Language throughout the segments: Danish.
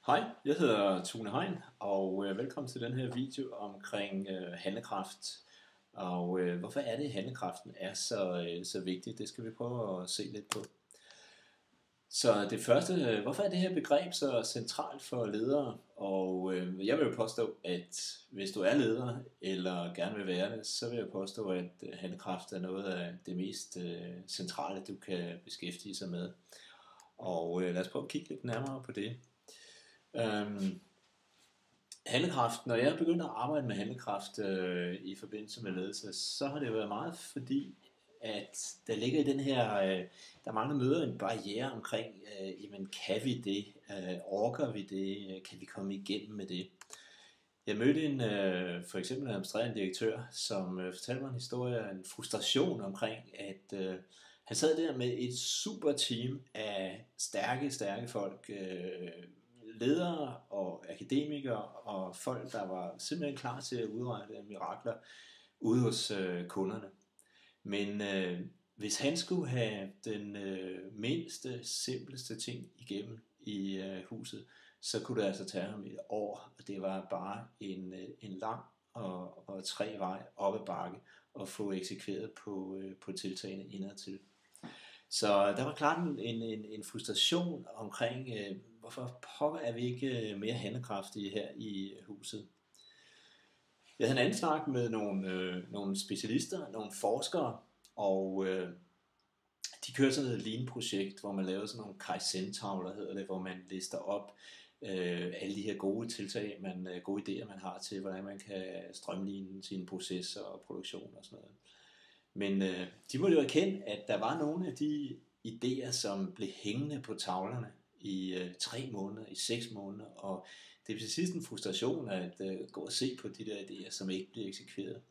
Hej, jeg hedder Tune Hein, og velkommen til den her video omkring handlekraft. Og hvorfor er det, at handlekraften er så vigtig? Det skal vi prøve at se lidt på. Så det første, hvorfor er det her begreb så centralt for ledere? Og jeg vil jo påstå, at hvis du er leder, eller gerne vil være det, så vil jeg påstå, at handlekraft er noget af det mest centrale, du kan beskæftige sig med. Og lad os prøve at kigge lidt nærmere på det. Handlekraft, når jeg begynder at arbejde med handlekraft i forbindelse med ledelse, så har det været meget fordi, at der ligger i den her, der mange møder en barriere omkring, jamen kan vi det, orker vi det, kan vi komme igennem med det. Jeg mødte for eksempel en administrerende direktør, som fortalte mig en historie, en frustration omkring, at han sad der med et super team af stærke folk, ledere og akademikere og folk, der var simpelthen klar til at udrette mirakler ude hos kunderne. Men hvis han skulle have den mindste, simpleste ting igennem i huset, så kunne det altså tage ham et år, og det var bare en lang og træg vej op ad bakke at få eksekveret på tiltagene indadtil. Så der var klart en frustration omkring, hvorfor pokker er vi ikke mere handlekraftige her i huset. Jeg havde en anden snak med nogle specialister, nogle forskere, og de kørte sådan et lean-projekt, hvor man lavede sådan nogle Kaizen-tavler, hedder det, hvor man lister op alle de her gode tiltag, gode idéer, man har til, hvordan man kan strømline sine processer og produktion og sådan noget. Men de måtte jo erkende, at der var nogle af de idéer, som blev hængende på tavlerne i 3 måneder, i 6 måneder, og det er til sidst en frustration at gå og se på de der idéer, som ikke blev eksekveret.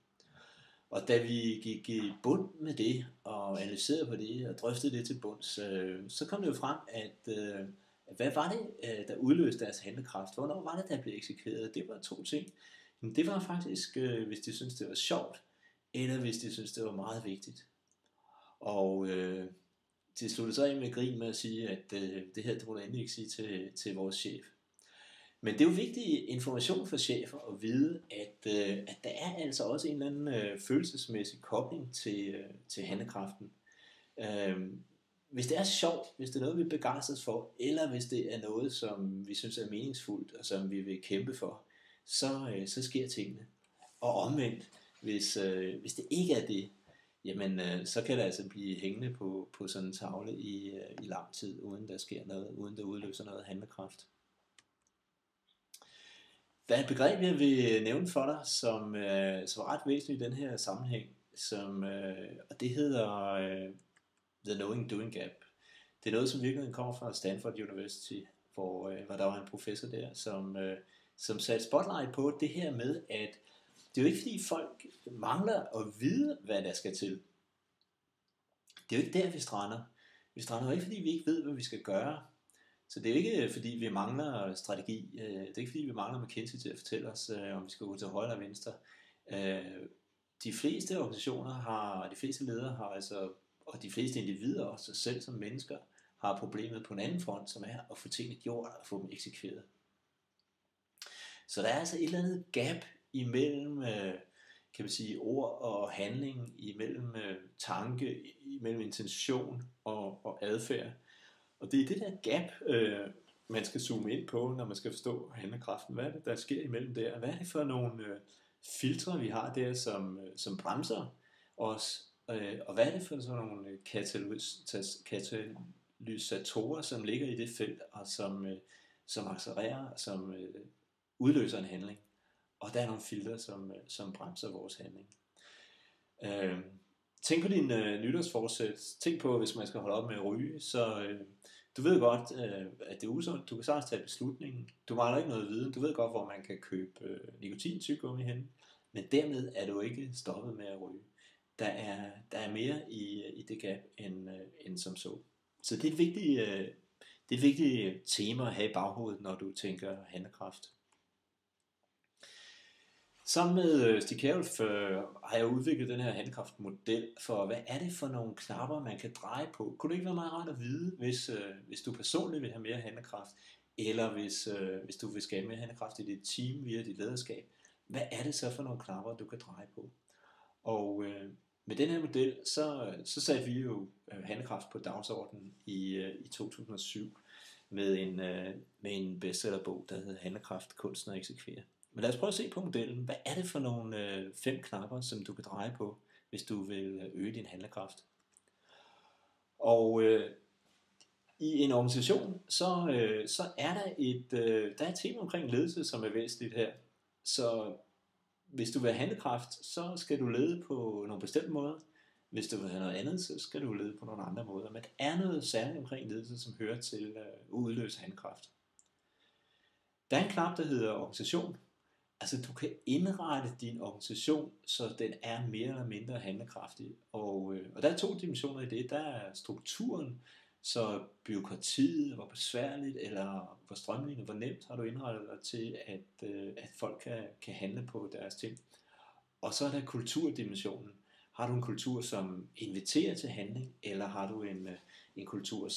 Og da vi gik i bund med det, og analyserede på det, og drøftede det til bunds, så kom det jo frem, at hvad var det, der udløste deres handlekraft? Hvornår var det, der blev eksekveret? Det var 2 ting. Men det var faktisk, hvis de syntes, det var sjovt, eller hvis de synes det var meget vigtigt. Og de sluttede så af med grin med at sige, at det her, det må du endelig ikke sige til vores chef. Men det er jo vigtig information for chefer at vide, at der er altså også en eller anden følelsesmæssig kobling til handlekraften. Hvis det er sjovt, hvis det er noget, vi begejstres for, eller hvis det er noget, som vi synes er meningsfuldt, og som vi vil kæmpe for, så sker tingene. Og omvendt, hvis det ikke er det, jamen så kan det altså blive hængende på sådan en tavle i lang tid, uden der sker noget, uden der udløser noget handlekraft. Der er et begreb, jeg vil nævne for dig, som er ret væsentligt i den her sammenhæng, og det hedder The Knowing-Doing Gap. Det er noget, som virkelig kommer fra Stanford University, hvor der var en professor der, som satte spotlight på det her med, at det er jo ikke fordi folk mangler at vide, hvad der skal til. Det er jo ikke der, vi strander. Vi strander jo ikke, fordi vi ikke ved, hvad vi skal gøre. Så det er jo ikke, fordi vi mangler strategi. Det er ikke, fordi vi mangler McKinsey til at fortælle os, om vi skal gå til højre eller venstre. De fleste organisationer har, de fleste ledere har altså, og de fleste individer også selv som mennesker, har problemet på en anden front, som er at få tingene gjort og få dem eksekveret. Så der er altså et eller andet gap imellem, kan man sige, ord og handling, imellem tanke, imellem intention og adfærd. Og det er det der gap, man skal zoome ind på, når man skal forstå handlekraften. Hvad er det, der sker imellem der? Hvad er det for nogle filtre, vi har der, som bremser os? Og hvad er det for sådan nogle katalysatorer, som ligger i det felt, og som accelererer, som udløser en handling? Og der er nogle filtre, som bremser vores handling. Tænk på din nytårsforsæt. Tænk på, hvis man skal holde op med at ryge, så du ved godt, at det er usundt. Du kan sagtens tage beslutningen. Du mangler ikke noget viden. Du ved godt, hvor man kan købe nikotintyggegummi hen. Men dermed er du ikke stoppet med at ryge. Der er mere i det gap end som så. Så det er et vigtigt tema at have i baghovedet, når du tænker handlekraft. Sammen med Stig Kjærulff har jeg udviklet den her handlekraftmodel for, hvad er det for nogle knapper, man kan dreje på. Kunne det ikke være meget rart at vide, hvis du personligt vil have mere handlekraft? eller hvis du vil skabe mere handlekraft i dit team via dit lederskab, hvad er det så for nogle knapper, du kan dreje på? Og med den her model, så satte vi jo handlekraft på dagsordenen i 2007 med en bestsellerbog, der hedder Handlekraft, kunsten at eksekvere. Men lad os prøve at se på modellen. Hvad er det for nogle 5 knapper, som du kan dreje på, hvis du vil øge din handlekraft? Og i en organisation, så er der et tema omkring ledelse, som er væsentligt her. Så hvis du vil have handlekraft, så skal du lede på nogle bestemte måder. Hvis du vil have noget andet, så skal du lede på nogle andre måder. Men der er noget særligt omkring ledelse, som hører til at udløse handlekraft. Der er en knap, der hedder organisation. Altså du kan indrette din organisation, så den er mere eller mindre handlekraftig. Og der er 2 dimensioner i det. Der er strukturen, så byråkratiet, hvor besværligt eller hvor strømlignet, hvor nemt har du indrettet dig til, at folk kan handle på deres ting. Og så er der kulturdimensionen. Har du en kultur, som inviterer til handling, eller har du en kultur,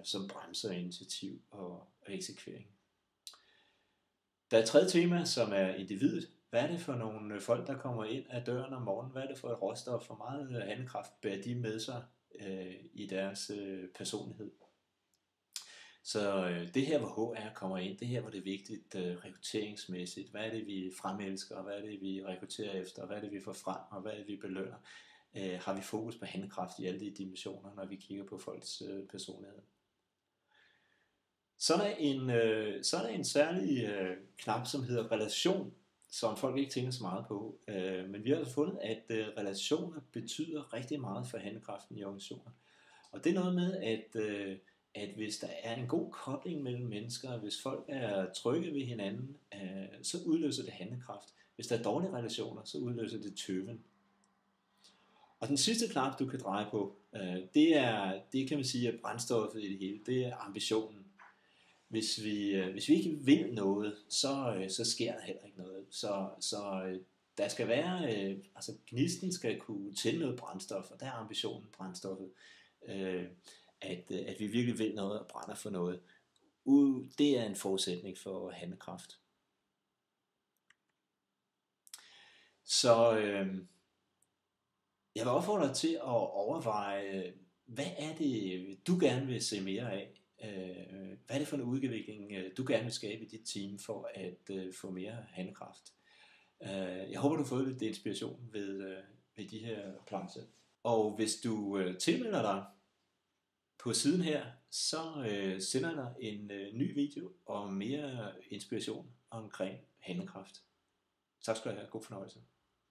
som bremser initiativ og eksekvering? Der er et tredje tema, som er individet. Hvad er det for nogle folk, der kommer ind ad døren om morgenen? Hvad er det for et råstof? For meget handlekraft bærer de med sig i deres personlighed? Så det her, hvor HR kommer ind, det her, hvor det er vigtigt rekrutteringsmæssigt. Hvad er det, vi fremelsker? Hvad er det, vi rekrutterer efter? Hvad er det, vi får frem? Og hvad er det, vi belønner? Har vi fokus på handlekraft i alle de dimensioner, når vi kigger på folks personlighed? Så er der en særlig knap, som hedder relation, som folk ikke tænker så meget på. Men vi har altså fundet, at relationer betyder rigtig meget for handlekraften i organisationer. Og det er noget med, at hvis der er en god kobling mellem mennesker, hvis folk er trygge ved hinanden, så udløser det handlekraft. Hvis der er dårlige relationer, så udløser det tøven. Og den sidste knap, du kan dreje på, det kan man sige er brændstoffet i det hele. Det er ambitionen. Hvis vi ikke vil noget, så sker der heller ikke noget. Så der skal være, altså gnisten skal kunne tænde noget brændstof, og der er ambitionen brændstoffet. At vi virkelig vil noget og brænder for noget. Det er en forudsætning for handlekraft. Så jeg vil opfordre dig til at overveje, hvad er det, du gerne vil se mere af? Hvad er det for en udvikling, du gerne vil skabe i dit team for at få mere handlekraft? Jeg håber, du har fået lidt inspiration ved de her plancher. Og hvis du tilmelder dig på siden her, så sender jeg dig en ny video om mere inspiration omkring handlekraft. Tak skal du have. God fornøjelse.